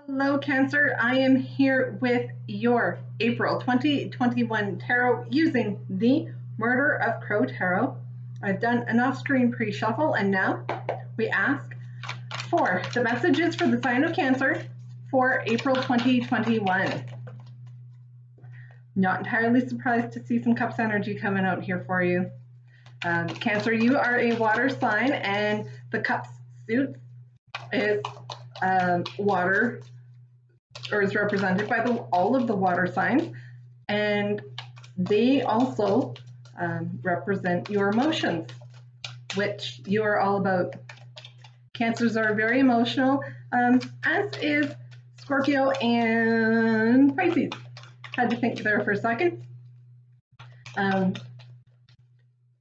Hello, Cancer. I am here with your April 2021 tarot using the Murder of Crow Tarot. I've done an off-screen pre-shuffle, and now we ask for the messages for the sign of Cancer for April 2021. Not entirely surprised to see some Cups energy coming out here for you. Cancer, you are a water sign, and the Cups suit is water, or is represented by all of the water signs, and they also represent your emotions, which you are all about. Cancers are very emotional, as is Scorpio and Pisces. Had to think there for a second.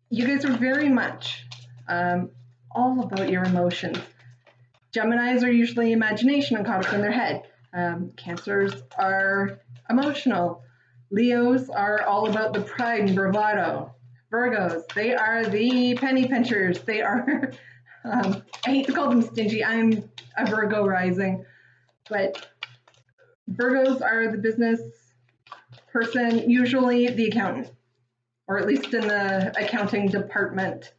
You guys are very much all about your emotions. Geminis are usually imagination and caught up in their head. Cancers are emotional. Leos are all about the pride and bravado. Virgos, they are the penny pinchers. They are, I hate to call them stingy. I'm a Virgo rising, but Virgos are the business person, usually the accountant, or at least in the accounting department.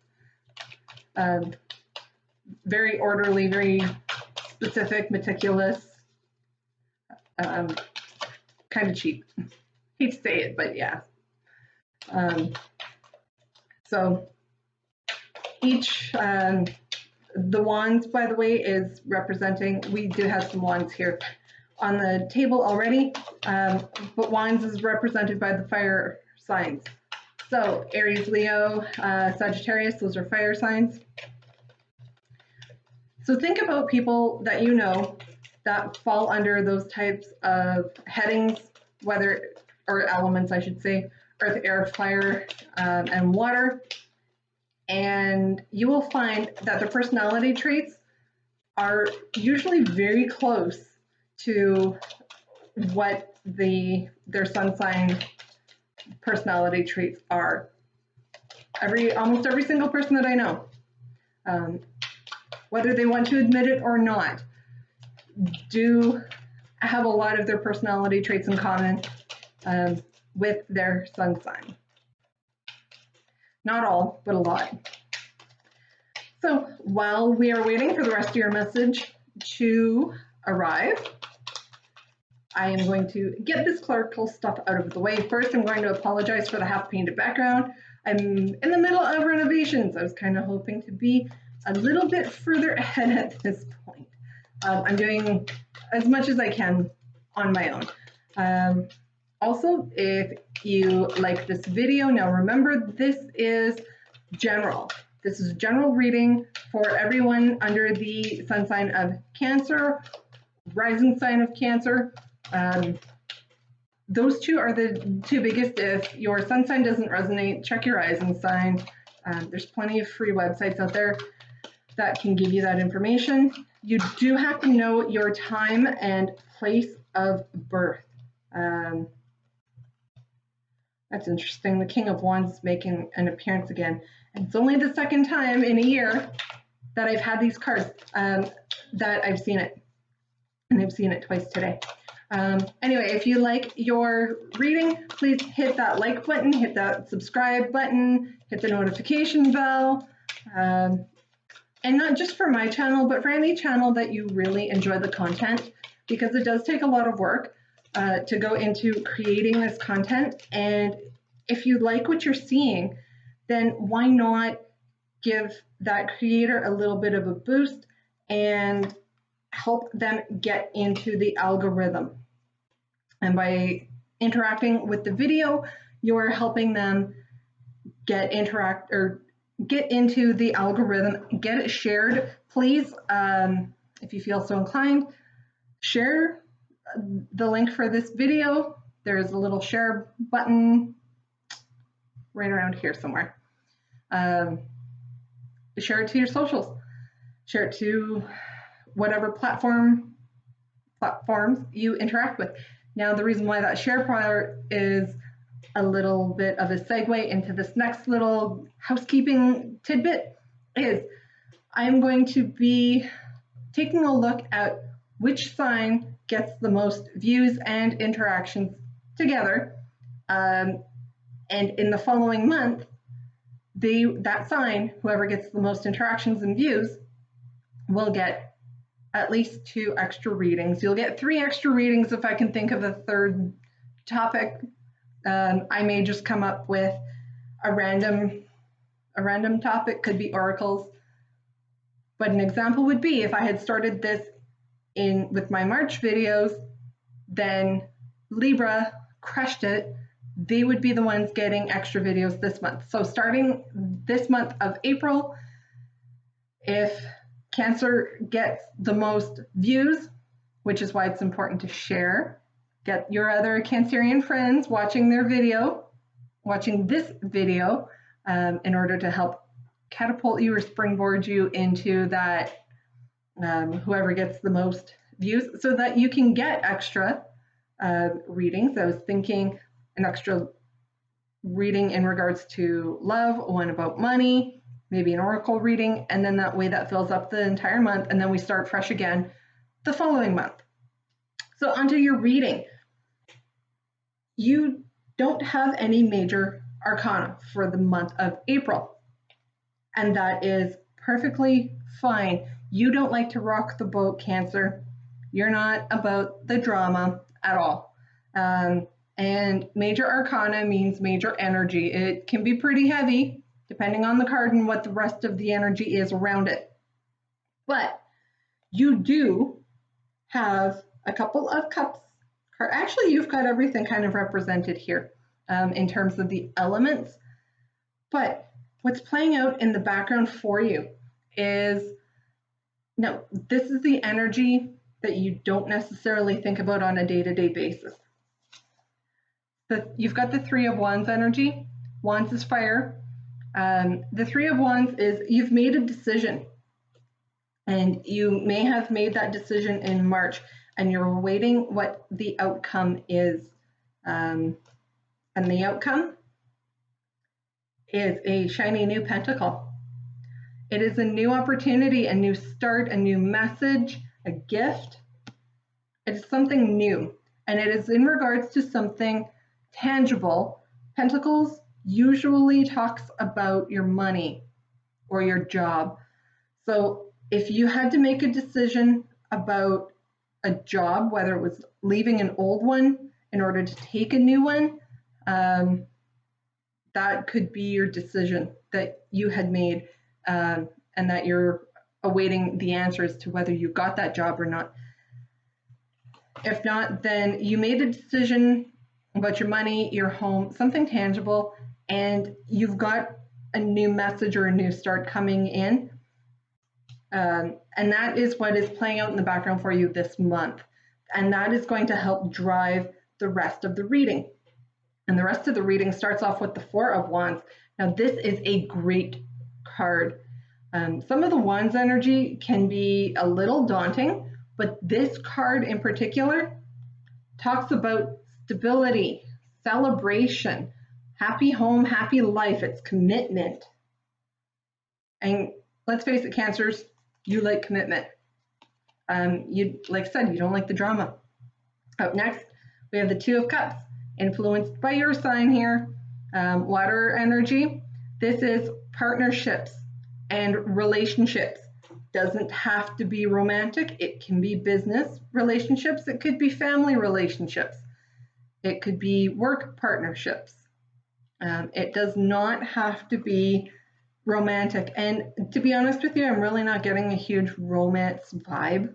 Very orderly, very specific, meticulous, kind of cheap. Hate to say it, but yeah. So each, the wands, by the way, is representing, we do have some wands here on the table already, but wands is represented by the fire signs. So Aries, Leo, Sagittarius, those are fire signs. So think about people that you know that fall under those types of headings, whether, or elements, I should say, earth, air, fire, and water. And you will find that the personality traits are usually very close to what their sun sign personality traits are. Almost every single person that I know, whether they want to admit it or not, do have a lot of their personality traits in common with their sun sign. Not all, but a lot. So while we are waiting for the rest of your message to arrive, I am going to get this clerical stuff out of the way. First, I'm going to apologize for the half-painted background. I'm in the middle of renovations. I was kind of hoping to be a little bit further ahead at this point. I'm doing as much as I can on my own. Also, if you like this video, now remember, this is general. This is a general reading for everyone under the sun sign of Cancer, rising sign of Cancer. Those two are the two biggest. If your sun sign doesn't resonate, check your rising sign. There's plenty of free websites out there that can give you that information. You do have to know your time and place of birth. That's interesting. The King of Wands is making an appearance again. And it's only the second time in a year that I've had these cards that I've seen it. And I've seen it twice today. Anyway, if you like your reading, please hit that like button, hit that subscribe button, hit the notification bell. And not just for my channel, but for any channel that you really enjoy the content, because it does take a lot of work to go into creating this content. And if you like what you're seeing, then why not give that creator a little bit of a boost and help them get into the algorithm. And by interacting with the video, you're helping them get into the algorithm, get it shared. Please, if you feel so inclined, share the link for this video. There's a little share button right around here somewhere. Share it to your socials. Share it to whatever platforms you interact with. Now, the reason why that share part is a little bit of a segue into this next little housekeeping tidbit is I'm going to be taking a look at which sign gets the most views and interactions together. And in the following month, that sign, whoever gets the most interactions and views, will get at least 2 extra readings. You'll get 3 extra readings if I can think of a third topic. I may just come up with a random topic, could be oracles. But an example would be if I had started this with my March videos, then Libra crushed it. They would be the ones getting extra videos this month. So starting this month of April, if Cancer gets the most views, which is why it's important to share, get your other Cancerian friends watching this video in order to help catapult you or springboard you into that whoever gets the most views, so that you can get extra readings. I was thinking an extra reading in regards to love, one about money, maybe an oracle reading, and then that way that fills up the entire month, and then we start fresh again the following month. So onto your reading. You don't have any major arcana for the month of April, and that is perfectly fine. You don't like to rock the boat, Cancer. You're not about the drama at all. And major arcana means major energy. It can be pretty heavy depending on the card and what the rest of the energy is around it. But you do have a couple of cups. Actually, you've got everything kind of represented here in terms of the elements. But what's playing out in the background for you is, no, this is the energy that you don't necessarily think about on a day-to-day basis. You've got the Three of Wands energy. Wands is fire. The Three of Wands is you've made a decision, and you may have made that decision in March, and you're waiting what the outcome is. And the outcome is a shiny new pentacle. It is a new opportunity, a new start, a new message, a gift. It's something new, and it is in regards to something tangible. Pentacles usually talks about your money or your job. So if you had to make a decision about a job, whether it was leaving an old one in order to take a new one, that could be your decision that you had made, and that you're awaiting the answers to whether you got that job or not. If not, then you made a decision about your money, your home, something tangible, and you've got a new message or a new start coming in. And that is what is playing out in the background for you this month. And that is going to help drive the rest of the reading. And the rest of the reading starts off with the Four of Wands. Now, this is a great card. Some of the Wands energy can be a little daunting, but this card in particular talks about stability, celebration, happy home, happy life. It's commitment. And let's face it, Cancers, you like commitment. Like I said, you don't like the drama. Up next, we have the Two of Cups, influenced by your sign here. Water energy. This is partnerships and relationships. Doesn't have to be romantic. It can be business relationships. It could be family relationships. It could be work partnerships. It does not have to be romantic. And to be honest with you, I'm really not getting a huge romance vibe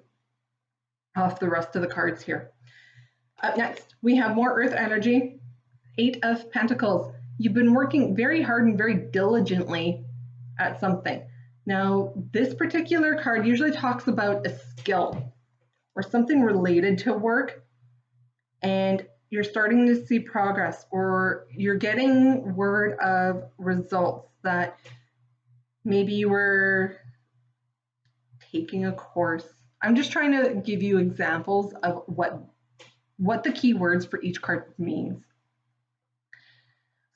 off the rest of the cards here. Up next, we have more earth energy, Eight of Pentacles. You've been working very hard and very diligently at something. Now, this particular card usually talks about a skill or something related to work, and you're starting to see progress, or you're getting word of results that maybe you were taking a course. I'm just trying to give you examples of what the key words for each card means.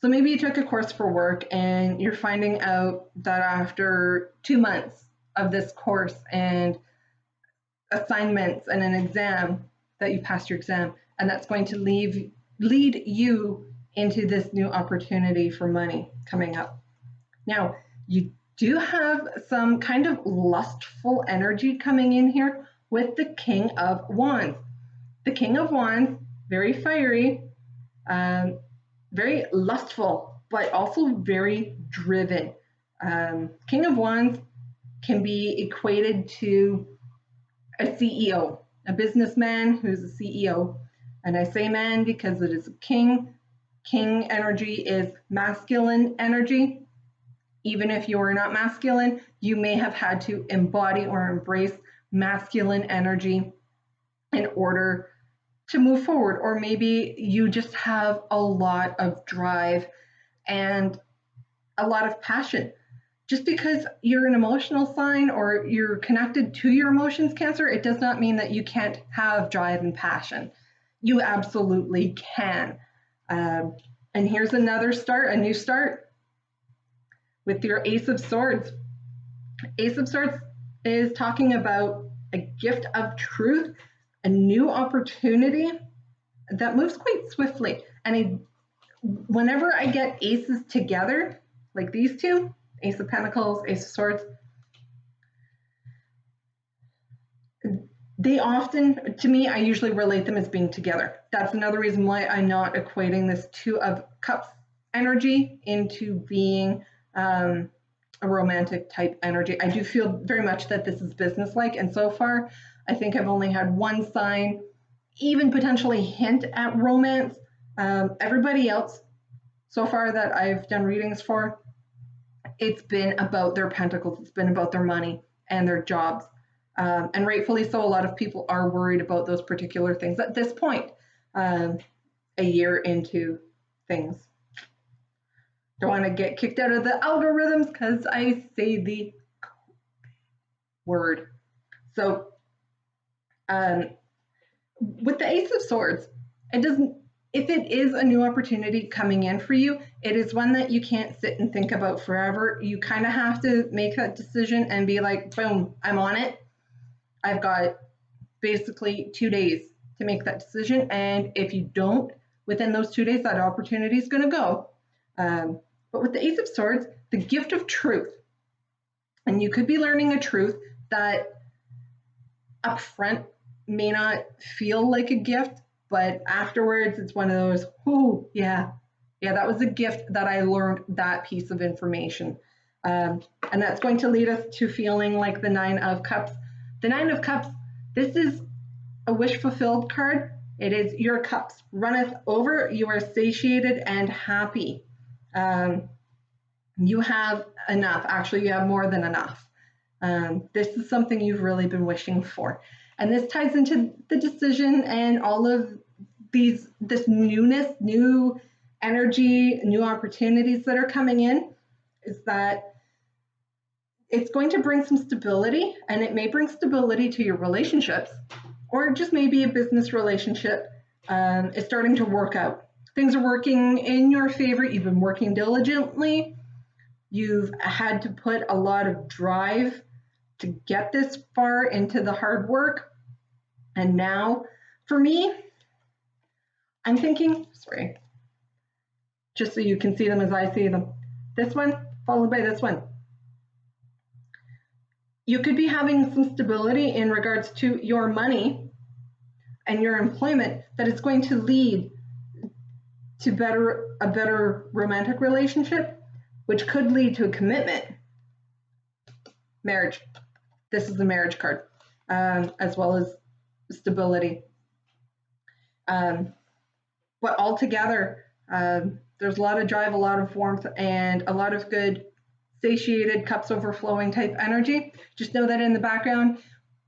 So maybe you took a course for work and you're finding out that after 2 months of this course and assignments and an exam that you passed your exam, and that's going to lead you into this new opportunity for money coming up. Now, you do have some kind of lustful energy coming in here with the King of Wands. The King of Wands, very fiery, very lustful, but also very driven. King of Wands can be equated to a CEO, a businessman who's a CEO. And I say man because it is a king. King energy is masculine energy. Even if you are not masculine, you may have had to embody or embrace masculine energy in order to move forward. Or maybe you just have a lot of drive and a lot of passion. Just because you're an emotional sign or you're connected to your emotions, Cancer, it does not mean that you can't have drive and passion. You absolutely can. And here's another start, a new start with your Ace of Swords. Ace of Swords is talking about a gift of truth, a new opportunity that moves quite swiftly. And whenever I get aces together, like these two, Ace of Pentacles, Ace of Swords, they often, to me, I usually relate them as being together. That's another reason why I'm not equating this Two of Cups energy into being a romantic type energy. I do feel very much that this is business-like, and so far, I think I've only had one sign even potentially hint at romance. Everybody else so far that I've done readings for, it's been about their pentacles. It's been about their money and their jobs. And rightfully so, a lot of people are worried about those particular things at this point, a year into things. Don't want to get kicked out of the algorithms because I say the word. So with the Ace of Swords, if it is a new opportunity coming in for you, it is one that you can't sit and think about forever. You kind of have to make that decision and be like, boom, I'm on it. I've got basically 2 days to make that decision. And if you don't, within those 2 days, that opportunity is going to go. But with the Ace of Swords, the gift of truth, and you could be learning a truth that up front may not feel like a gift, but afterwards it's one of those, oh, yeah, that was a gift that I learned that piece of information. And that's going to lead us to feeling like the Nine of Cups. The Nine of Cups, this is a wish fulfilled card. It is your cups runneth over. You are satiated and happy. You have enough. Actually, you have more than enough. This is something you've really been wishing for. And this ties into the decision and all of this newness, new energy, new opportunities that are coming in, is that it's going to bring some stability, and it may bring stability to your relationships, or just maybe a business relationship is starting to work out. Things are working in your favor. You've been working diligently. You've had to put a lot of drive to get this far into the hard work. And now, for me, I'm thinking, sorry, just so you can see them as I see them. This one, followed by this one. You could be having some stability in regards to your money and your employment that is going to lead to a better romantic relationship, which could lead to a commitment. Marriage. This is the marriage card, as well as stability. But altogether, there's a lot of drive, a lot of warmth, and a lot of good satiated, cups overflowing type energy. Just know that in the background,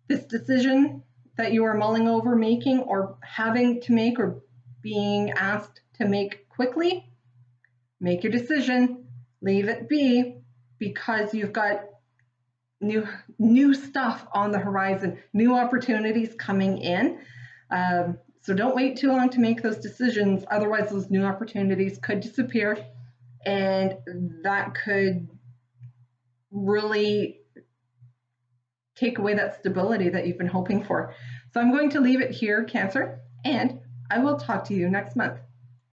this decision that you are mulling over making or having to make or being asked to make quickly, make your decision, leave it be, because you've got new stuff on the horizon, new opportunities coming in. So don't wait too long to make those decisions. Otherwise, those new opportunities could disappear, and that could really take away that stability that you've been hoping for. So I'm going to leave it here, Cancer, and I will talk to you next month.